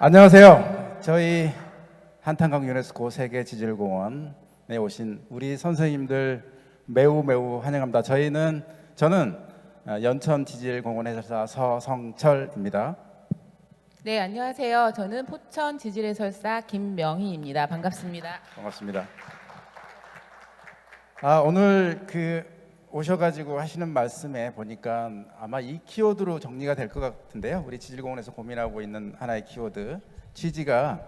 안녕하세요. 저희 한탄강 유네스코 세계지질공원에 오신 우리 선생님들 매우 환영합니다. 저는 연천지질공원 해설사 서성철입니다. 네, 안녕하세요. 저는 포천 지질해설사 김명희입니다. 반갑습니다. 반갑습니다. 오늘 오셔가지고 하시는 말씀에 보니까 아마 이 키워드로 정리가 될 것 같은데요. 우리 지질공원에서 고민하고 있는 하나의 키워드 취지가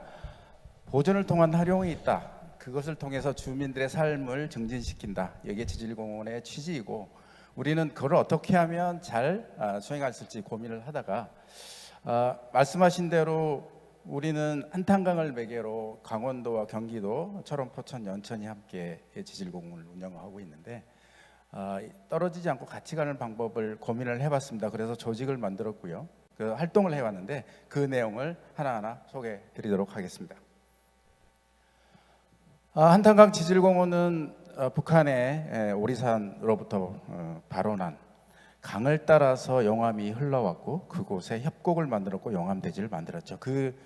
보존을 통한 활용이 있다. 그것을 통해서 주민들의 삶을 증진시킨다. 이게 지질공원의 취지이고 우리는 그걸 어떻게 하면 잘 수행할 수 있을지 고민을 하다가 말씀하신 대로 우리는 한탄강을 매개로 강원도와 경기도, 철원, 포천, 연천이 함께 지질공원을 운영하고 있는데 떨어지지 않고 같이 가는 방법을 고민을 해봤습니다. 그래서 조직을 만들었고요. 그 활동을 해왔는데 그 내용을 하나하나 소개해 드리도록 하겠습니다. 한탄강 지질공원은 북한의 오리산으로부터 발원한 강을 따라서 용암이 흘러왔고 그곳에 협곡을 만들었고 용암대지를 만들었죠. 그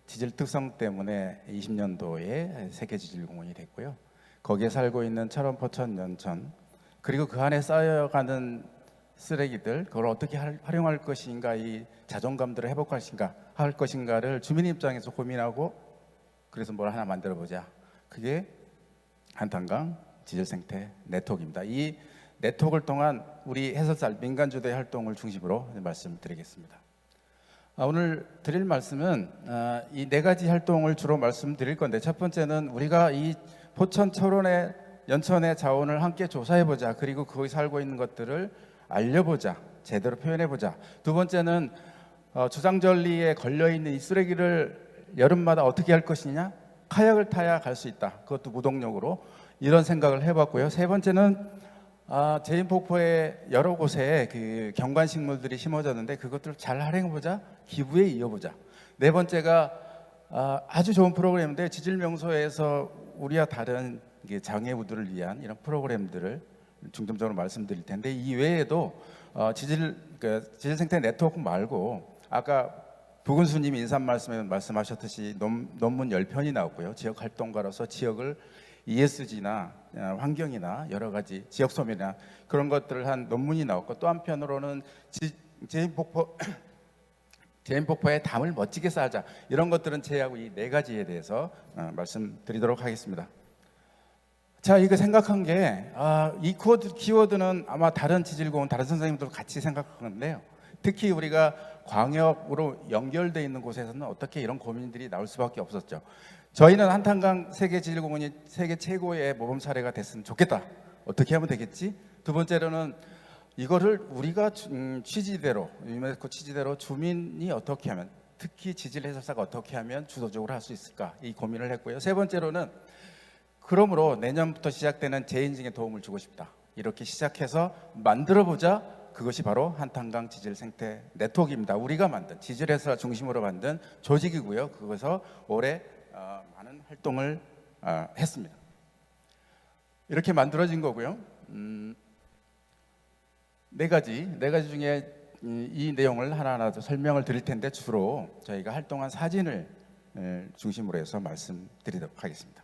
지질 특성 때문에 20년도에 세계지질공원이 됐고요. 거기에 살고 있는 철원, 포천, 연천 그리고 그 안에 쌓여가는 쓰레기들 그걸 어떻게 활용할 것인가, 이 자존감들을 회복할 것인가를 주민 입장에서 고민하고 그래서 뭘 하나 만들어보자. 그게 한탄강 지질생태 네트워크입니다. 이 네트워크를 통한 우리 해설사 민간주도의 활동을 중심으로 말씀드리겠습니다. 오늘 드릴 말씀은 이 네 가지 활동을 주로 말씀드릴 건데, 첫 번째는 우리가 이 포천, 철원의 연천의 자원을 함께 조사해보자. 그리고 거기 살고 있는 것들을 알려보자. 제대로 표현해보자. 두 번째는 주상절리에 걸려있는 이 쓰레기를 여름마다 어떻게 할 것이냐. 카약을 타야 갈 수 있다. 그것도 무동력으로. 이런 생각을 해봤고요. 세 번째는 제인폭포의 여러 곳에 그 경관식물들이 심어졌는데 그것들을 잘 활용해보자. 기부에 이어보자. 네 번째가 아주 좋은 프로그램인데 지질명소에서 우리와 다른 장애우들을 위한 이런 프로그램들을 중점적으로 말씀드릴 텐데, 이 외에도 지질생태 네트워크 말고 아까 부근수님 인사 말씀에 말씀하셨듯이 논문 10편이 나왔고요. 지역활동가로서 지역을 ESG나 환경이나 여러 가지 지역소멸이나 그런 것들을 한 논문이 나왔고, 또 한편으로는 제인폭포의 담을 멋지게 쌓자, 이런 것들은 제하고 이 네 가지에 대해서 말씀드리도록 하겠습니다. 자, 이거 생각한 게 이 키워드는 아마 다른 지질공원 다른 선생님들도 같이 생각하는데요. 특히 우리가 광역으로 연결되어 있는 곳에서는 어떻게 이런 고민들이 나올 수밖에 없었죠. 저희는 한탄강 세계지질공원이 세계 최고의 모범 사례가 됐으면 좋겠다. 어떻게 하면 되겠지? 두 번째로는 이거를 우리가 취지대로, 유네스코 취지대로 주민이 어떻게 하면, 특히 지질해설사가 어떻게 하면 주도적으로 할 수 있을까, 이 고민을 했고요. 세 번째로는 그러므로 내년부터 시작되는 재인증에 도움을 주고 싶다. 이렇게 시작해서 만들어보자. 그것이 바로 한탄강 지질생태 네트워크입니다. 우리가 만든, 지질해설사 중심으로 만든 조직이고요. 그것에서 올해 많은 활동을 했습니다. 이렇게 만들어진 거고요. 네 가지 중에 이 내용을 하나하나 설명을 드릴 텐데, 주로 저희가 활동한 사진을 중심으로 해서 말씀드리도록 하겠습니다.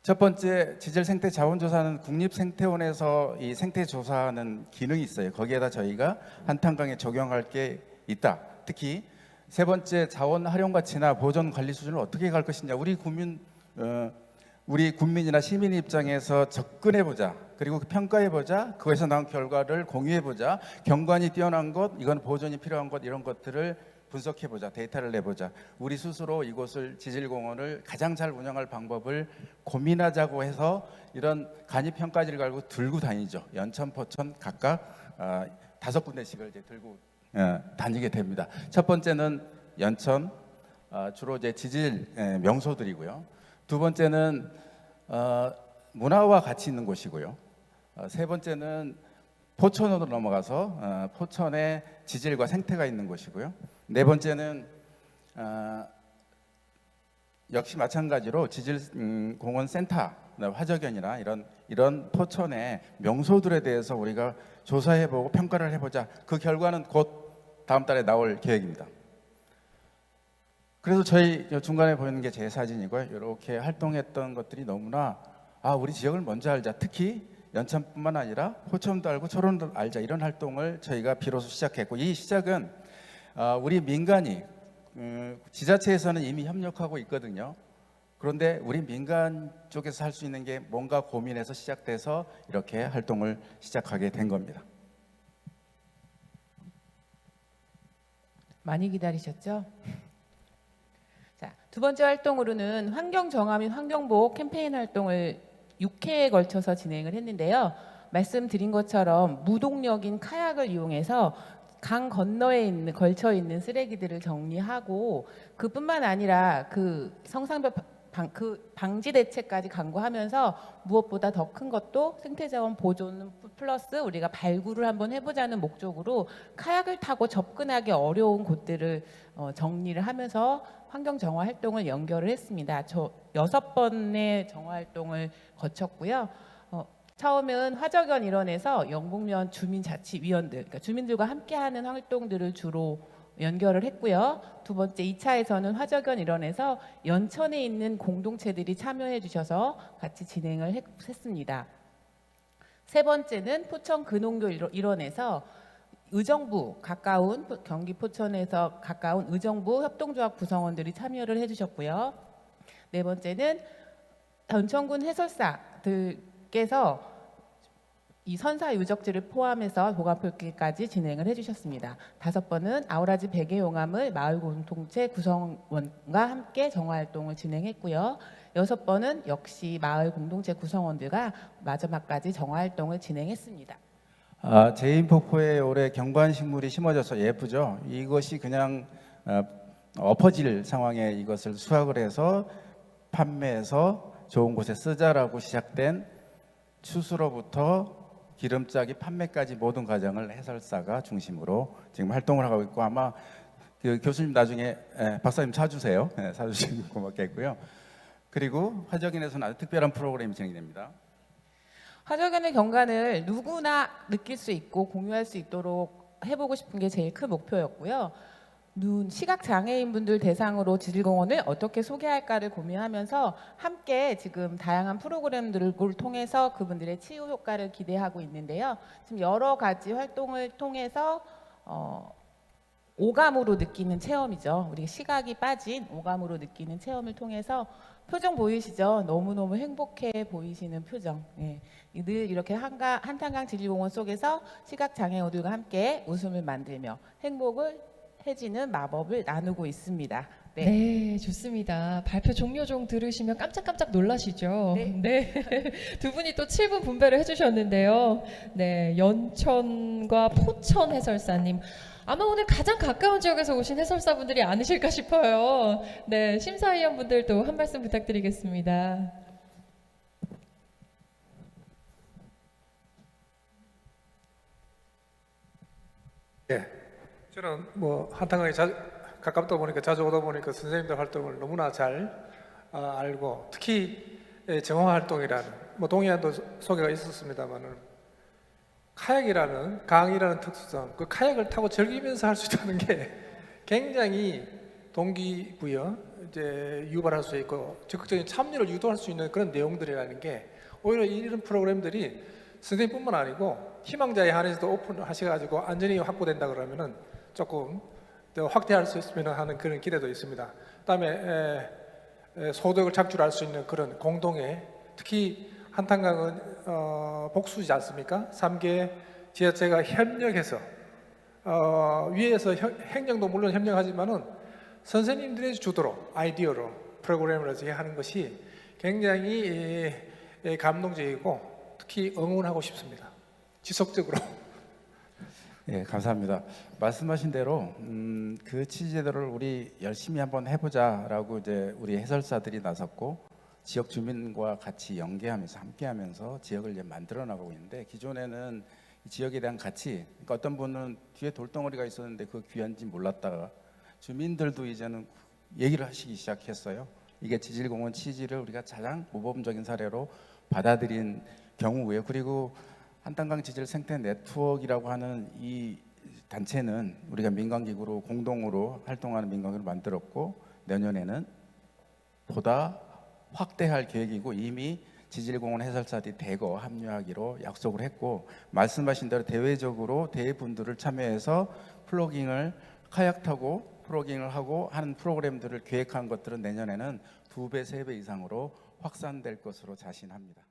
첫 번째, 지질생태 자원조사는 국립생태원에서 이 생태조사하는 기능이 있어요. 거기에다 저희가 한탄강에 적용할 게 있다. 특히 세 번째, 자원 활용 가치나 보존 관리 수준을 어떻게 갈 것이냐. 우리 국민이나 시민 입장에서 접근해보자. 그리고 평가해보자. 그것에서 나온 결과를 공유해보자. 경관이 뛰어난 것, 이건 보존이 필요한 것, 이런 것들을 분석해보자. 데이터를 내보자. 우리 스스로 이곳을, 지질공원을 가장 잘 운영할 방법을 고민하자고 해서 이런 간이평가지를 갈고 들고 다니죠. 연천, 포천 각각 5군데씩을 이제 들고 다니게 됩니다. 첫 번째는 연천, 주로 이제 지질 명소들이고요. 두 번째는 문화와 같이 있는 곳이고요. 세 번째는 포천으로 넘어가서 포천의 지질과 생태가 있는 곳이고요. 네 번째는 역시 마찬가지로 지질공원 센터, 화적연이나 이런 포천의 명소들에 대해서 우리가 조사해보고 평가를 해보자. 그 결과는 곧 다음 달에 나올 계획입니다. 그래서 저희 중간에 보이는 게 제 사진이고요. 이렇게 활동했던 것들이 너무나 우리 지역을 먼저 알자. 특히 연천뿐만 아니라 포천도 알고 초론도 알자. 이런 활동을 저희가 비로소 시작했고, 이 시작은 우리 민간이 지자체에서는 이미 협력하고 있거든요. 그런데 우리 민간 쪽에서 할 수 있는 게 뭔가 고민해서 시작돼서 이렇게 활동을 시작하게 된 겁니다. 많이 기다리셨죠? 자, 두 번째 활동으로는 환경 정화 및 환경보호 캠페인 활동을 6회에 걸쳐서 진행을 했는데요. 말씀드린 것처럼 무동력인 카약을 이용해서 강 건너에 걸쳐 있는 쓰레기들을 정리하고, 그뿐만 아니라 그 성상벽 방지 대책까지 강구하면서 무엇보다 더 큰 것도 생태자원 보존 플러스 우리가 발굴을 한번 해보자는 목적으로 카약을 타고 접근하기 어려운 곳들을 정리를 하면서 환경 정화 활동을 연결을 했습니다. 저 6번의 정화 활동을 거쳤고요. 처음은 화적연 일원에서 영북면 주민자치위원들, 그러니까 주민들과 함께하는 활동들을 주로 연결을 했고요. 두 번째 2차에서는 화적연 일원에서 연천에 있는 공동체들이 참여해 주셔서 같이 진행을 했습니다. 세 번째는 포천 근홍교 일원에서 의정부 가까운 경기 포천에서 가까운 의정부 협동조합 구성원들이 참여를 해주셨고요. 네 번째는 연천군 해설사들께서 이 선사 유적지를 포함해서 보관표기까지 진행을 해주셨습니다. 다섯 번은 아우라지 베개 용암을 마을 공동체 구성원과 함께 정화 활동을 진행했고요. 여섯 번은 역시 마을 공동체 구성원들과 마지막까지 정화 활동을 진행했습니다. 제인폭포에 올해 경관식물이 심어져서 예쁘죠. 이것이 그냥 엎어질 상황에 이것을 수확을 해서 판매해서 좋은 곳에 쓰자라고 시작된 추수로부터 기름짜기 판매까지 모든 과정을 해설사가 중심으로 지금 활동을 하고 있고, 아마 그 교수님 나중에 박사님 사주세요. 사주시면 고맙겠고요. 그리고 화적인에서는 아주 특별한 프로그램이 진행됩니다. 화적연의 경관을 누구나 느낄 수 있고 공유할 수 있도록 해보고 싶은 게 제일 큰 목표였고요. 시각 장애인분들 대상으로 지질공원을 어떻게 소개할까를 고민하면서 함께 지금 다양한 프로그램들을 통해서 그분들의 치유 효과를 기대하고 있는데요. 지금 여러 가지 활동을 통해서 오감으로 느끼는 체험이죠. 우리 시각이 빠진 오감으로 느끼는 체험을 통해서 표정 보이시죠? 너무너무 행복해 보이시는 표정. 예. 늘 이렇게 한탄강 지질공원 속에서 시각장애인들과 함께 웃음을 만들며 행복을 해지는 마법을 나누고 있습니다. 네. 네, 좋습니다. 발표 종료 좀 들으시면 깜짝깜짝 놀라시죠? 네. 두 분이 또 7분 분배를 해주셨는데요. 네, 연천과 포천 해설사님. 아마 오늘 가장 가까운 지역에서 오신 해설사분들이 아니실까 싶어요. 네, 심사위원분들도 한 말씀 부탁드리겠습니다. 예, 저는 뭐 한탄강에 가깝다 보니까 자주 오다 보니까 선생님들 활동을 너무나 잘 알고, 특히 정화 활동이라는, 뭐 동해안도 소개가 있었습니다만은 카약이라는 강이라는 특수성, 그 카약을 타고 즐기면서 할 수 있다는 게 굉장히 동기부여 이제 유발할 수 있고 적극적인 참여를 유도할 수 있는 그런 내용들이라는 게, 오히려 이런 프로그램들이 선생님뿐만 아니고 희망자에 한해서도 오픈하셔가지고 안전이 확보된다 그러면은 조금 더 확대할 수 있으면 하는 그런 기대도 있습니다. 그다음에 소득을 창출할 수 있는 그런 공동의, 특히 한탄강은 복수지 않습니까? 3개 지자체가 협력해서 위에서 행정도 물론 협력하지만은 선생님들이 주도로 아이디어로 프로그램을 하는 것이 굉장히 감동적이고 특히 응원하고 싶습니다. 지속적으로. 예, 감사합니다. 말씀하신 대로 그 취지대로를 우리 열심히 한번 해보자라고 이제 우리 해설사들이 나섰고 지역 주민과 같이 연계하면서 함께하면서 지역을 이제 만들어 나가고 있는데, 기존에는 이 지역에 대한 가치, 그러니까 어떤 분은 뒤에 돌덩어리가 있었는데 그 귀한지 몰랐다가 주민들도 이제는 얘기를 하시기 시작했어요. 이게 지질공원 취지를 우리가 가장 모범적인 사례로 받아들인 경우고요. 그리고 한탄강 지질 생태 네트워크라고 하는 이 단체는 우리가 민간기구로 공동으로 활동하는 민간기구를 만들었고, 내년에는 보다 확대할 계획이고 이미 지질공원 해설사들이 대거 합류하기로 약속을 했고, 말씀하신 대로 대외적으로 대분들을 참여해서 카약 타고 플로깅을 하고 하는 프로그램들을 계획한 것들은 내년에는 2배, 3배 이상으로 확산될 것으로 자신합니다.